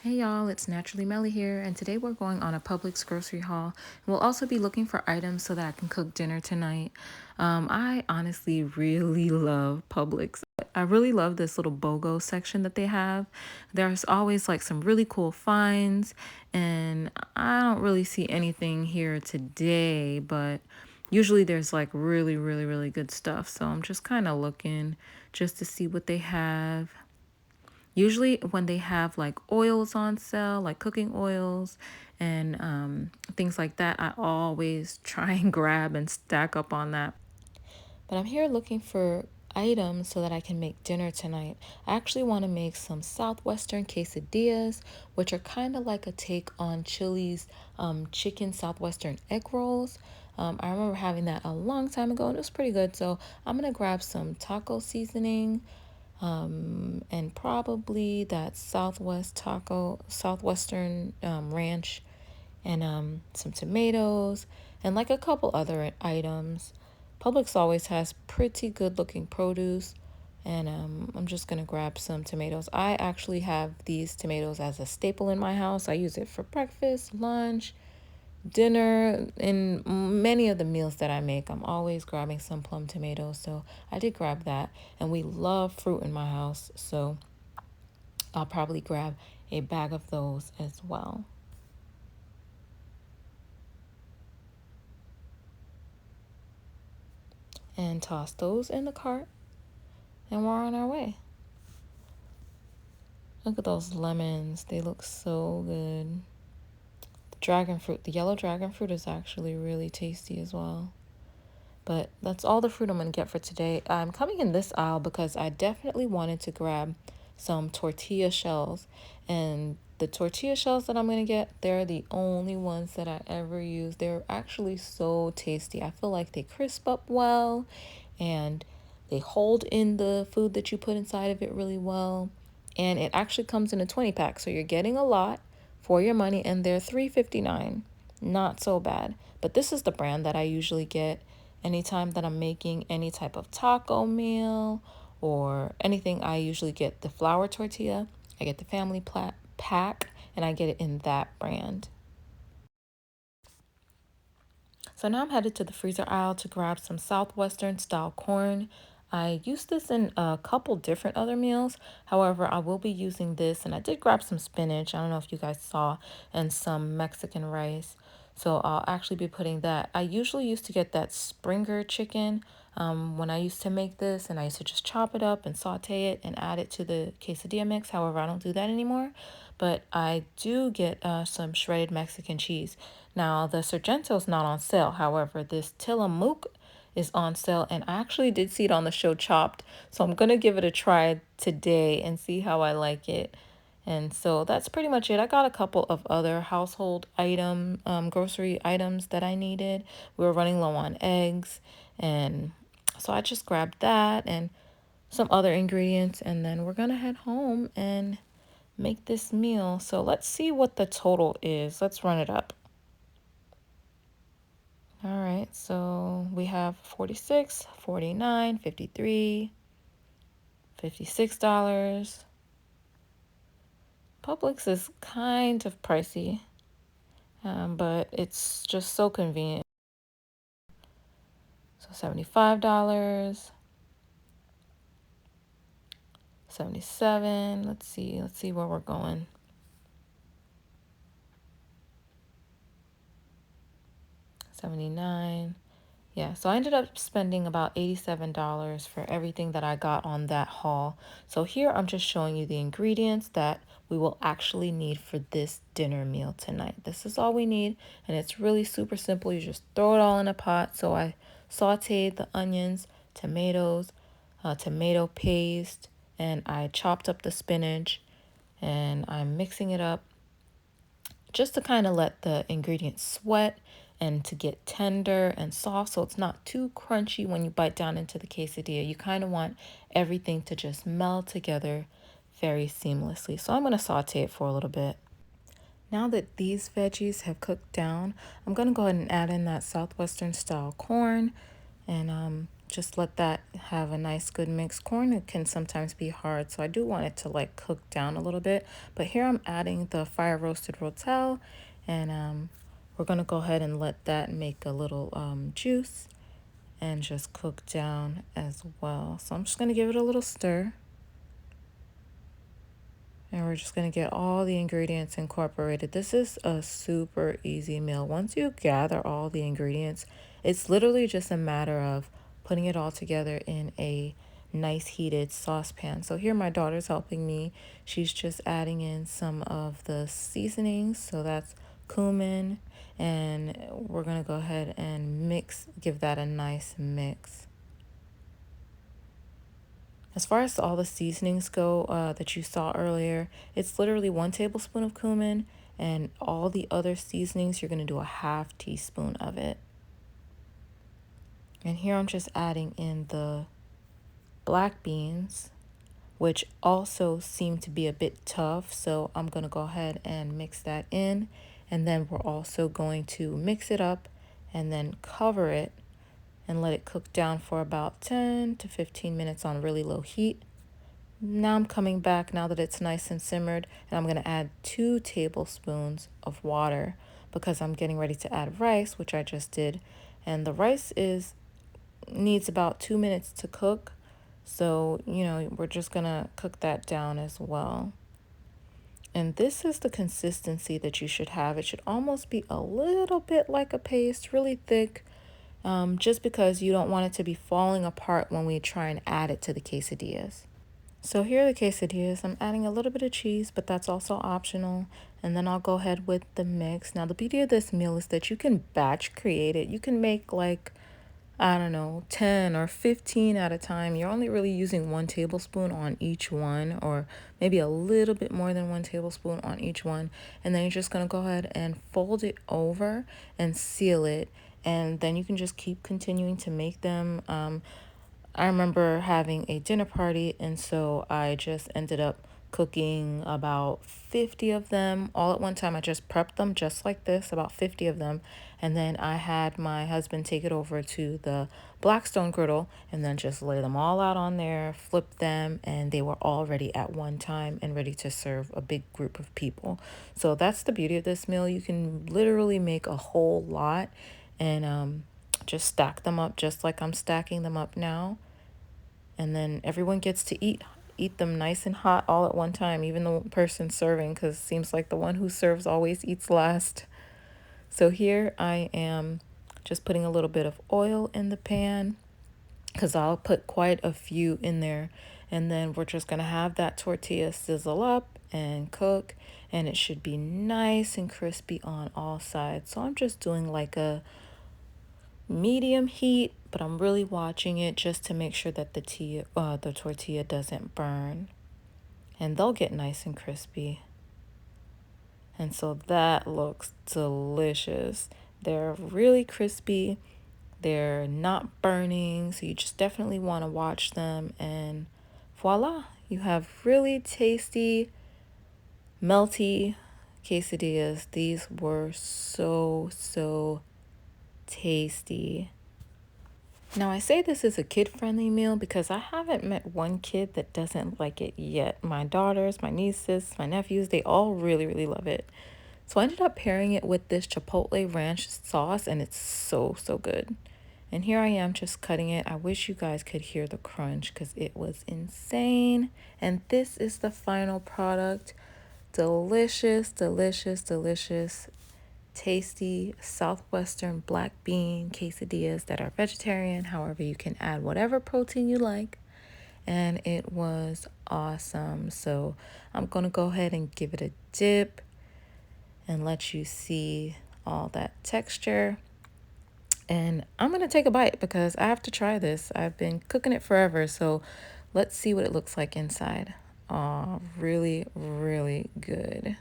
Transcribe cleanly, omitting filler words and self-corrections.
Hey y'all, it's Naturally Melly here, and today we're going on a Publix grocery haul. We'll also be looking for items so that I can cook dinner tonight. I honestly really love Publix. I really love this little BOGO section that they have. There's always like some really cool finds, and I don't really see anything here today, but usually there's like really good stuff. So I'm just kind of looking just to see what they have. Usually, when they have like oils on sale, like cooking oils and things like that, I always try and grab and stack up on that. But I'm here looking for items so that I can make dinner tonight. I actually want to make some Southwestern quesadillas, which are kind of like a take on Chili's chicken Southwestern egg rolls. I remember having that a long time ago and it was pretty good. So I'm going to grab some taco seasoning, and probably that Southwestern ranch, and some tomatoes, and like a couple other items. Publix always has pretty good looking produce, and I'm just gonna grab some tomatoes. I actually have these tomatoes as a staple in my house. I use it for breakfast, lunch, dinner, and many of the meals that I make. I'm always grabbing some plum tomatoes, so I did grab that. And we love fruit in my house, so I'll probably grab a bag of those as well. And toss those in the cart, and we're on our way. Look at those lemons, they look so good. The dragon fruit, the yellow dragon fruit, is actually really tasty as well. But that's all the fruit I'm going to get for today. I'm coming in this aisle because I definitely wanted to grab some tortilla shells. And the tortilla shells that I'm going to get, they're the only ones that I ever use. They're actually so tasty. I feel like they crisp up well and they hold in the food that you put inside of it really well. And it actually comes in a 20 pack. So you're getting a lot for your money, and they're $3.59. Not so bad. But this is the brand that I usually get anytime that I'm making any type of taco meal or anything. I usually get the flour tortilla. I get the family pack, and I get it in that brand. So now I'm headed to the freezer aisle to grab some Southwestern style corn. I used this in a couple different other meals. However, I will be using this, and I did grab some spinach. I don't know if you guys saw, and some Mexican rice. So I'll actually be putting that. I usually used to get that Springer chicken when I used to make this, and I used to just chop it up and saute it and add it to the quesadilla mix. However, I don't do that anymore, but I do get some shredded Mexican cheese. Now, the Sargento's not on sale. However, this Tillamook is on sale, and I actually did see it on the show Chopped. So I'm going to give it a try today and see how I like it. And so that's pretty much it. I got a couple of other household grocery items that I needed. We were running low on eggs, and so I just grabbed that and some other ingredients, and then we're gonna head home and make this meal. So let's see what the total is. Let's run it up. All right, so we have 46, 49, 53, $56. Publix is kind of pricey, but it's just so convenient. So $75, 77. Let's see where we're going. 79. Yeah, so I ended up spending about $87 for everything that I got on that haul. So here I'm just showing you the ingredients that we will actually need for this dinner meal tonight. This is all we need, and it's really super simple. You just throw it all in a pot. So I sauteed the onions, tomatoes, tomato paste, and I chopped up the spinach, and I'm mixing it up just to kind of let the ingredients sweat and to get tender and soft so it's not too crunchy when you bite down into the quesadilla. You kind of want everything to just meld together very seamlessly. So I'm going to saute it for a little bit. Now that these veggies have cooked down, I'm going to go ahead and add in that Southwestern style corn and just let that have a nice good mix. Corn, it can sometimes be hard, so I do want it to like cook down a little bit. But here I'm adding the fire roasted rotel, and we're gonna go ahead and let that make a little juice and just cook down as well. So I'm just gonna give it a little stir. And we're just going to get all the ingredients incorporated. This is a super easy meal. Once you gather all the ingredients, it's literally just a matter of putting it all together in a nice heated saucepan. So here my daughter's helping me. She's just adding in some of the seasonings. So that's cumin, and we're going to go ahead and give that a nice mix. As far as all the seasonings go that you saw earlier, it's literally 1 tablespoon of cumin, and all the other seasonings, you're going to do a half teaspoon of it. And here I'm just adding in the black beans, which also seem to be a bit tough. So I'm going to go ahead and mix that in. And then we're also going to mix it up and then cover it and let it cook down for about 10 to 15 minutes on really low heat. Now I'm coming back now that it's nice and simmered, and I'm going to add 2 tablespoons of water because I'm getting ready to add rice, which I just did. And the rice needs about 2 minutes to cook. So, we're just going to cook that down as well. And this is the consistency that you should have. It should almost be a little bit like a paste, really thick, just because you don't want it to be falling apart when we try and add it to the quesadillas. So here are the quesadillas. I'm adding a little bit of cheese, but that's also optional. And then I'll go ahead with the mix. Now, the beauty of this meal is that you can batch create it. You can make like, I don't know, 10 or 15 at a time. You're only really using 1 tablespoon on each one, or maybe a little bit more than 1 tablespoon on each one. And then you're just going to go ahead and fold it over and seal it. And then you can just keep continuing to make them. I remember having a dinner party, and so I just ended up cooking about 50 of them all at one time. I just prepped them just like this, about 50 of them, and then I had my husband take it over to the Blackstone griddle and then just lay them all out on there, flip them, and they were all ready at one time and ready to serve a big group of people. So that's the beauty of this meal. You can literally make a whole lot and just stack them up just like I'm stacking them up now. And then everyone gets to eat them nice and hot all at one time, even the person serving, because it seems like the one who serves always eats last. So here I am just putting a little bit of oil in the pan because I'll put quite a few in there. And then we're just going to have that tortilla sizzle up and cook, and it should be nice and crispy on all sides. So I'm just doing like a medium heat, but I'm really watching it just to make sure that the tortilla doesn't burn, and they'll get nice and crispy. And so that looks delicious. They're really crispy. They're not burning, so you just definitely want to watch them, and voila, you have really tasty, melty quesadillas. These were so tasty. Now, I say this is a kid-friendly meal because I haven't met one kid that doesn't like it yet. My daughters, my nieces, my nephews, they all really love it. So I ended up pairing it with this Chipotle ranch sauce, and it's so good. And here I am just cutting it. I wish you guys could hear the crunch because it was insane. And this is the final product. Delicious, tasty Southwestern black bean quesadillas that are vegetarian. However, you can add whatever protein you like. And it was awesome. So I'm going to go ahead and give it a dip and let you see all that texture. And I'm going to take a bite because I have to try this. I've been cooking it forever. So let's see what it looks like inside. Really good.